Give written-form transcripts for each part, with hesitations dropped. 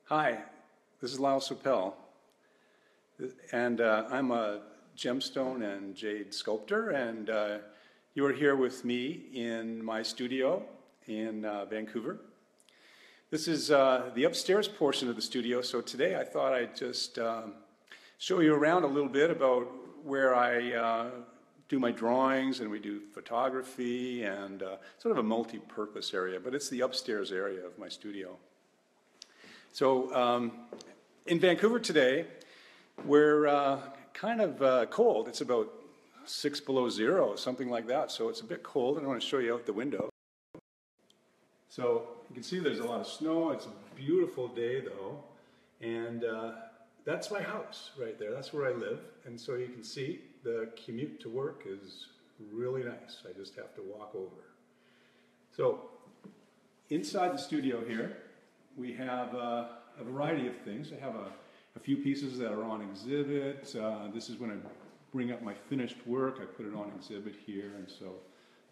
Hi, this is Lyle Sopel, and I'm a gemstone and jade sculptor, and you are here with me in my studio in Vancouver. This is the upstairs portion of the studio, so today I thought I'd just show you around a little bit about where I do my drawings, and we do photography, and sort of a multi-purpose area, but it's the upstairs area of my studio. So in Vancouver today, we're kind of cold. It's about 6 below zero, something like that. So it's a bit cold, and I want to show you out the window. So you can see there's a lot of snow. It's a beautiful day though. And that's my house right there. That's where I live. And so you can see the commute to work is really nice. I just have to walk over. So inside the studio here, we have a variety of things. I have a few pieces that are on exhibit. This is when I bring up my finished work. I put it on exhibit here, and so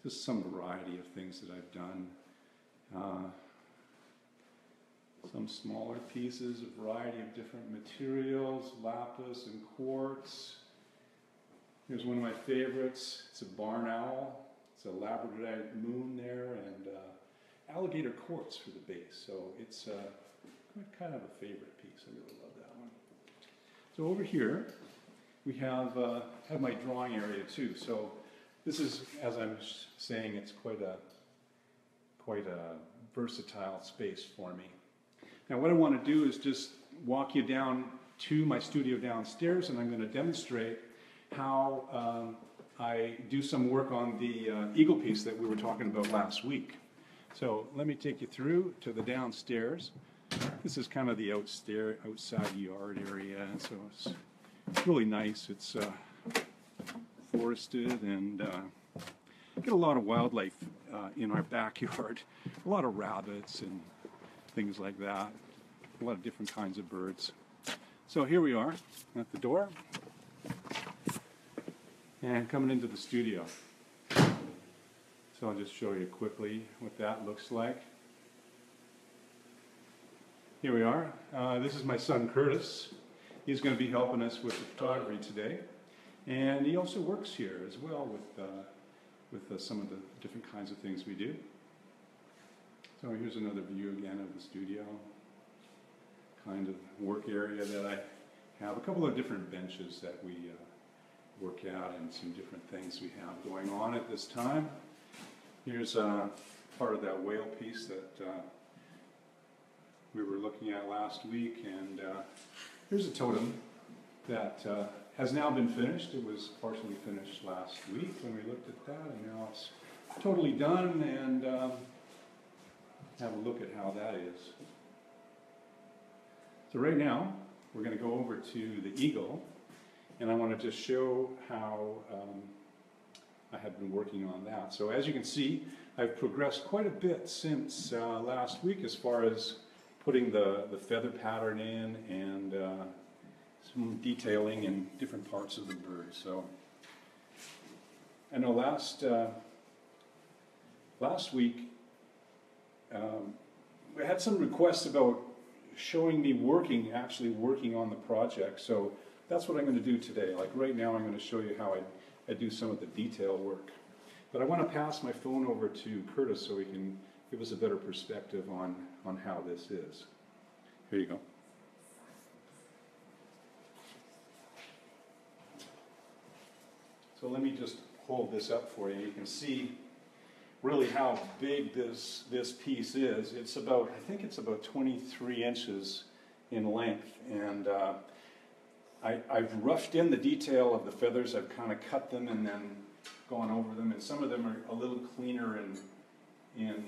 just some variety of things that I've done. Some smaller pieces, a variety of different materials, lapis and quartz. Here's one of my favorites. It's a barn owl. It's a labradorite moon there, and alligator quartz for the base, so it's kind of a favorite piece. I really love that one. So over here we have my drawing area too. So this is, as I'm saying, it's quite a versatile space for me. Now what I want to do is just walk you down to my studio downstairs, and I'm going to demonstrate how I do some work on the eagle piece that we were talking about last week. So let me take you through to the downstairs. This is kind of the outside yard area, so it's really nice. It's forested, and get a lot of wildlife in our backyard. A lot of rabbits and things like that. A lot of different kinds of birds. So here we are at the door, and coming into the studio. So I'll just show you quickly what that looks like. Here we are. This is my son Curtis. He's going to be helping us with the photography today. And he also works here as well with some of the different kinds of things we do. So here's another view again of the studio. Kind of work area that I have. A couple of different benches that we work out, and some different things we have going on at this time. Here's part of that whale piece that we were looking at last week, and here's a totem that has now been finished. It was partially finished last week when we looked at that, and now it's totally done, and have a look at how that is. So right now, we're going to go over to the eagle, and I want to just show how I have been working on that. So as you can see, I've progressed quite a bit since last week as far as putting the feather pattern in, and some detailing in different parts of the bird. So I know last week we had some requests about showing me actually working on the project. So that's what I'm going to do today. Like right now, I'm going to show you how I do some of the detail work. But I want to pass my phone over to Curtis so he can give us a better perspective on how this is. Here you go. So let me just hold this up for you. You can see really how big this piece is. It's about, I think it's about 23 inches in length, and I've roughed in the detail of the feathers. I've kind of cut them and then gone over them, and some of them are a little cleaner in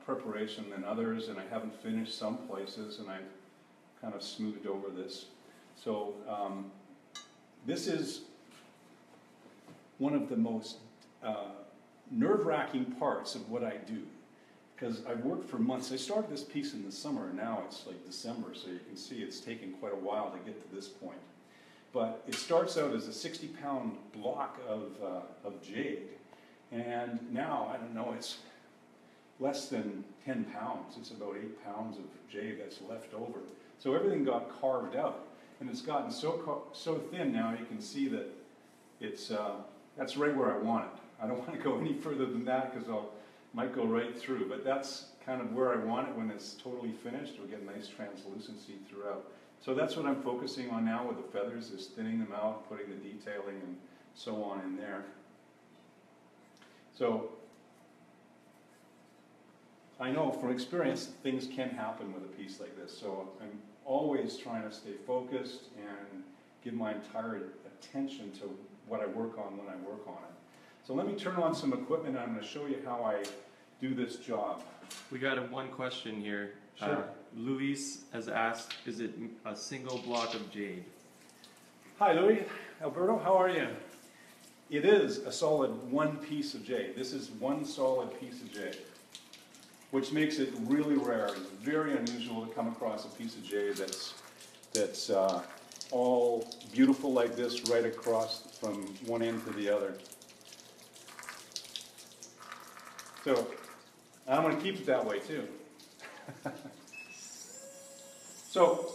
preparation than others, and I haven't finished some places, and I've kind of smoothed over this. So this is one of the most nerve-wracking parts of what I do, because I've worked for months. I started this piece in the summer, and now it's like December, so you can see it's taken quite a while to get to this point. But it starts out as a 60-pound block of jade, and now, I don't know, it's less than 10 pounds. It's about 8 pounds of jade that's left over. So everything got carved out, and it's gotten so thin now. You can see that it's that's right where I want it. I don't want to go any further than that because might go right through. But that's kind of where I want it when it's totally finished. We'll get nice translucency throughout. So that's what I'm focusing on now with the feathers, is thinning them out, putting the detailing and so on in there. So I know from experience things can happen with a piece like this. So I'm always trying to stay focused and give my entire attention to what I work on when I work on it. So let me turn on some equipment and I'm going to show you how I do this job. We got one question here. Sure. Luis has asked, is it a single block of jade? Hi Louis, Alberto, how are you? It is a solid one piece of jade. This is one solid piece of jade, which makes it really rare. It's very unusual to come across a piece of jade that's all beautiful like this right across from one end to the other. So I'm going to keep it that way too. So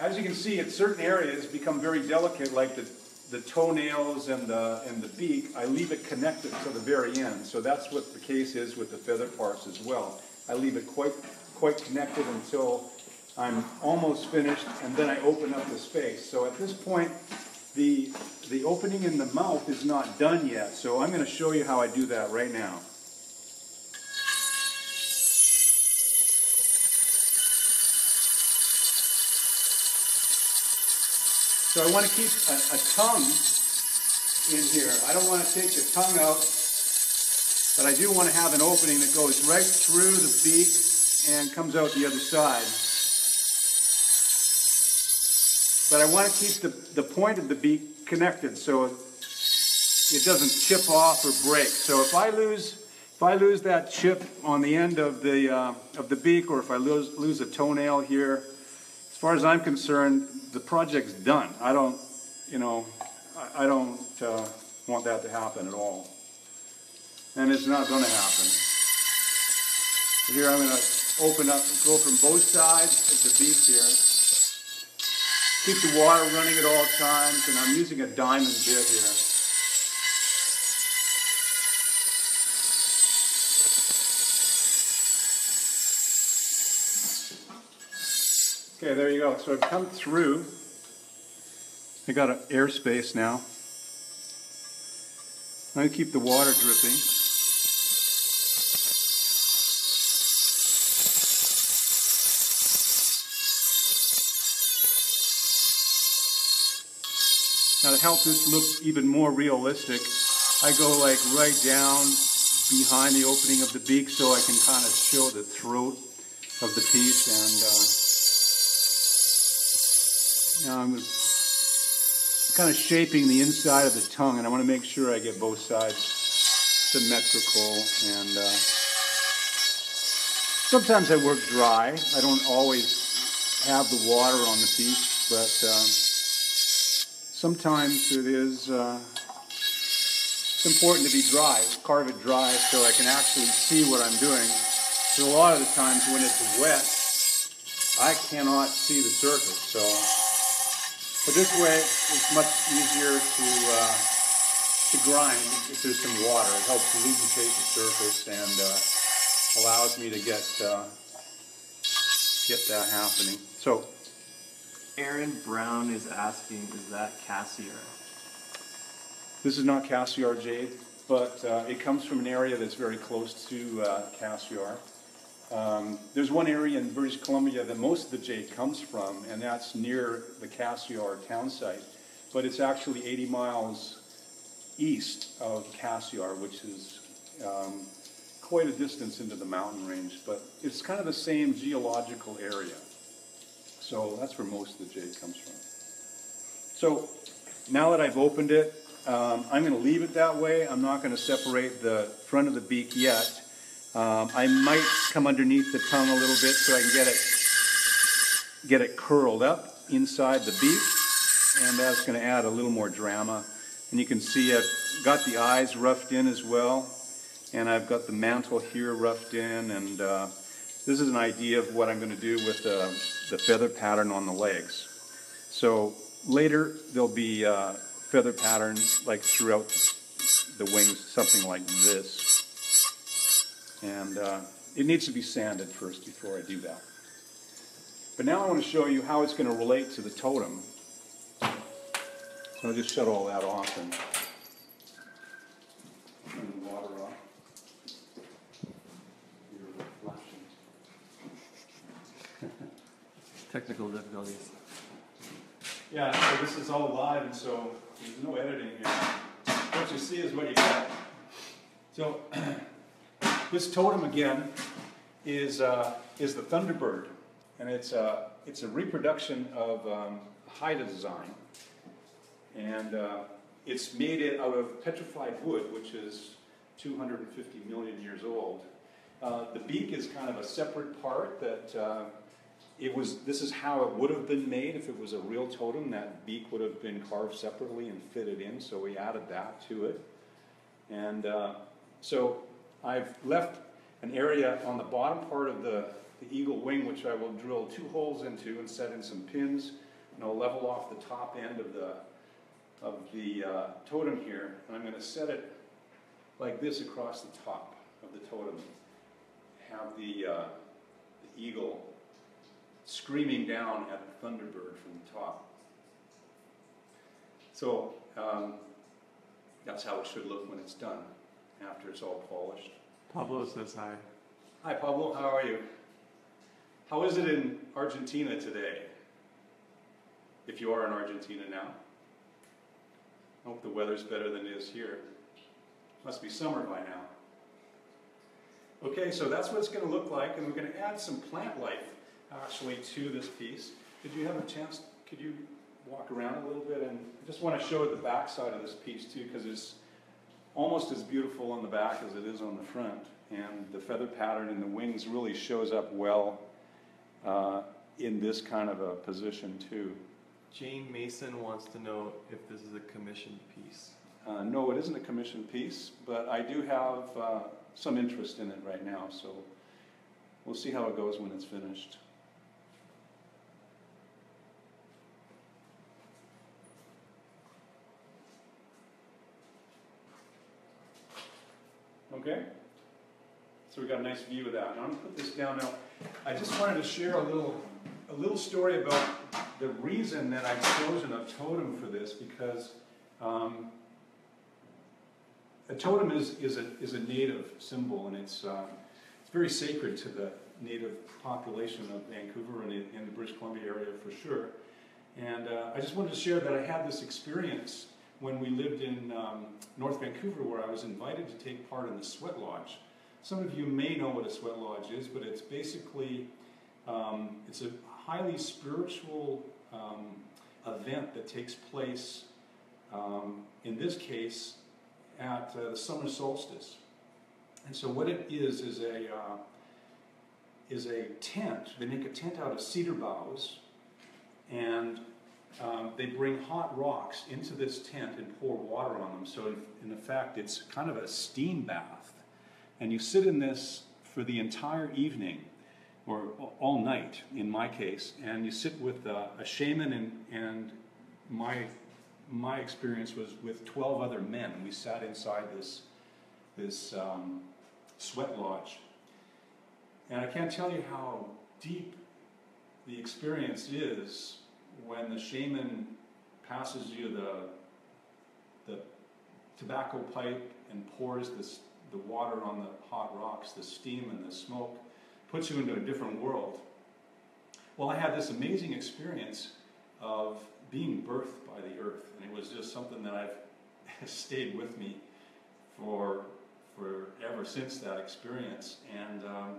as you can see, at certain areas become very delicate, like the toenails and the beak. I leave it connected to the very end. So that's what the case is with the feather parts as well. I leave it quite connected until I'm almost finished, and then I open up the space. So at this point, the opening in the mouth is not done yet. So I'm going to show you how I do that right now. So I want to keep a tongue in here. I don't want to take the tongue out, but I do want to have an opening that goes right through the beak and comes out the other side. But I want to keep the point of the beak connected so it doesn't chip off or break. So if I lose that chip on the end of the beak, or if I lose a toenail here, as far as I'm concerned, the project's done. I don't want that to happen at all. And it's not going to happen. So here I'm going to open up and go from both sides of the beak here. Keep the water running at all times, and I'm using a diamond bit here. Okay, there you go. So I've come through. I got an airspace now. I'm going to keep the water dripping. Now to help this look even more realistic, I go like right down behind the opening of the beak so I can kind of show the throat of the piece, and now I'm kind of shaping the inside of the tongue, and I want to make sure I get both sides symmetrical. And sometimes I work dry. I don't always have the water on the piece, but sometimes it is it's important to be dry. Carve it dry so I can actually see what I'm doing. So a lot of the times when it's wet, I cannot see the surface. So. But this way, it's much easier to grind if there's some water. It helps lubricate the surface and allows me to get that happening. So, Aaron Brown is asking, is that Cassiar? This is not Cassiar jade, but it comes from an area that's very close to Cassiar. There's one area in British Columbia that most of the jade comes from, and that's near the Cassiar town site. But it's actually 80 miles east of Cassiar, which is quite a distance into the mountain range. But it's kind of the same geological area. So that's where most of the jade comes from. So now that I've opened it, I'm going to leave it that way. I'm not going to separate the front of the beak yet. I might come underneath the tongue a little bit so I can get it curled up inside the beak, and that's going to add a little more drama. And you can see I've got the eyes roughed in as well, and I've got the mantle here roughed in, and this is an idea of what I'm going to do with the feather pattern on the legs. So later there'll be feather patterns like throughout the wings, something like this. And it needs to be sanded first before I do that. But now I want to show you how it's going to relate to the totem. So I'll just shut all that off and turn the water off. You're flashing. Technical difficulties. Yeah, so this is all live, and so there's no editing here. What you see is what you get. So this totem again is the Thunderbird, and it's a reproduction of Haida design, and it's made out of petrified wood, which is 250 million years old. The beak is kind of a separate part that this is how it would have been made if it was a real totem. That beak would have been carved separately and fitted in, so we added that to it. And so I've left an area on the bottom part of the eagle wing, which I will drill 2 holes into and set in some pins, and I'll level off the top end of the totem here, and I'm going to set it like this across the top of the totem. Have the eagle screaming down at the Thunderbird from the top. So that's how it should look when it's done, after it's all polished. Pablo says hi. Hi Pablo, how are you? How is it in Argentina today? If you are in Argentina now. I hope the weather's better than it is here. Must be summer by now. Okay, so that's what it's going to look like, and we're going to add some plant life actually to this piece. Did you have a chance, could you walk around a little bit? And I just want to show the back side of this piece too, because it's almost as beautiful on the back as it is on the front. And the feather pattern in the wings really shows up well in this kind of a position too. Jane Mason wants to know if this is a commissioned piece. No, it isn't a commissioned piece, but I do have some interest in it right now, so we'll see how it goes when it's finished. Okay, so we got a nice view of that. Now I'm going to put this down now. I just wanted to share a little story about the reason that I've chosen a totem for this, because a totem is a native symbol, and it's very sacred to the native population of Vancouver and in the British Columbia area for sure. And I just wanted to share that I had this experience when we lived in North Vancouver, where I was invited to take part in the sweat lodge. Some of you may know what a sweat lodge is, but it's basically it's a highly spiritual event that takes place, in this case, at the summer solstice. And so what it is a tent. They make a tent out of cedar boughs, and they bring hot rocks into this tent and pour water on them. So in effect, it's kind of a steam bath. And you sit in this for the entire evening, or all night in my case, and you sit with a shaman, and my experience was with 12 other men. We sat inside this sweat lodge. And I can't tell you how deep the experience is when the shaman passes you the tobacco pipe and pours the water on the hot rocks, the steam and the smoke, puts you into a different world. Well, I had this amazing experience of being birthed by the earth, and it was just something that I've stayed with me for ever since that experience. And I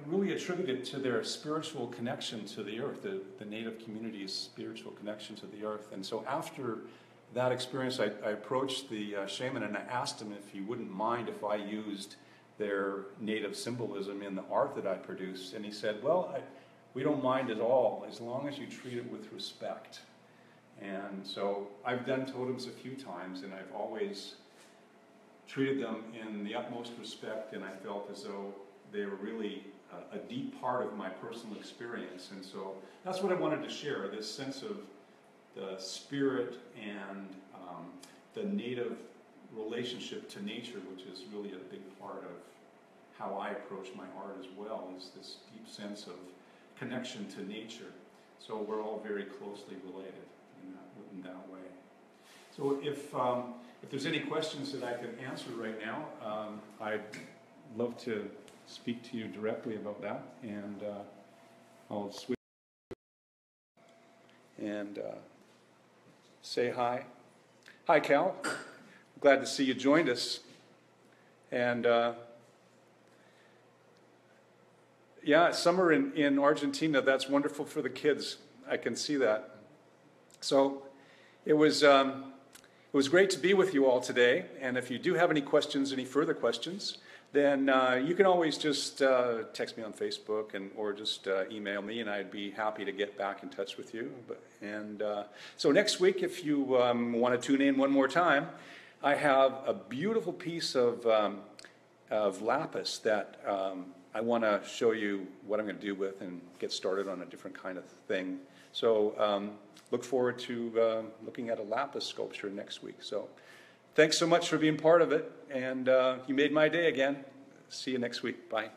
really attribute it to their spiritual connection to the earth, the native community's spiritual connection to the earth. And so after that experience, I approached the shaman and I asked him if he wouldn't mind if I used their native symbolism in the art that I produced. And he said, well, we don't mind at all, as long as you treat it with respect. And so I've done totems a few times, and I've always treated them in the utmost respect, and I felt as though they were really a deep part of my personal experience. And so that's what I wanted to share, this sense of the spirit and the native relationship to nature, which is really a big part of how I approach my art as well, is this deep sense of connection to nature. So we're all very closely related in that way. So if there's any questions that I can answer right now, I'd love to speak to you directly about that, and I'll switch and say hi. Hi, Cal. Glad to see you joined us. And yeah, summer in Argentina, that's wonderful for the kids. I can see that. So it was great to be with you all today. And if you do have any questions, any further questions, then you can always just text me on Facebook or just email me, and I'd be happy to get back in touch with you. So next week, if you want to tune in one more time, I have a beautiful piece of lapis that I want to show you what I'm going to do with and get started on a different kind of thing. So look forward to looking at a lapis sculpture next week. So thanks so much for being part of it, and you made my day again. See you next week. Bye.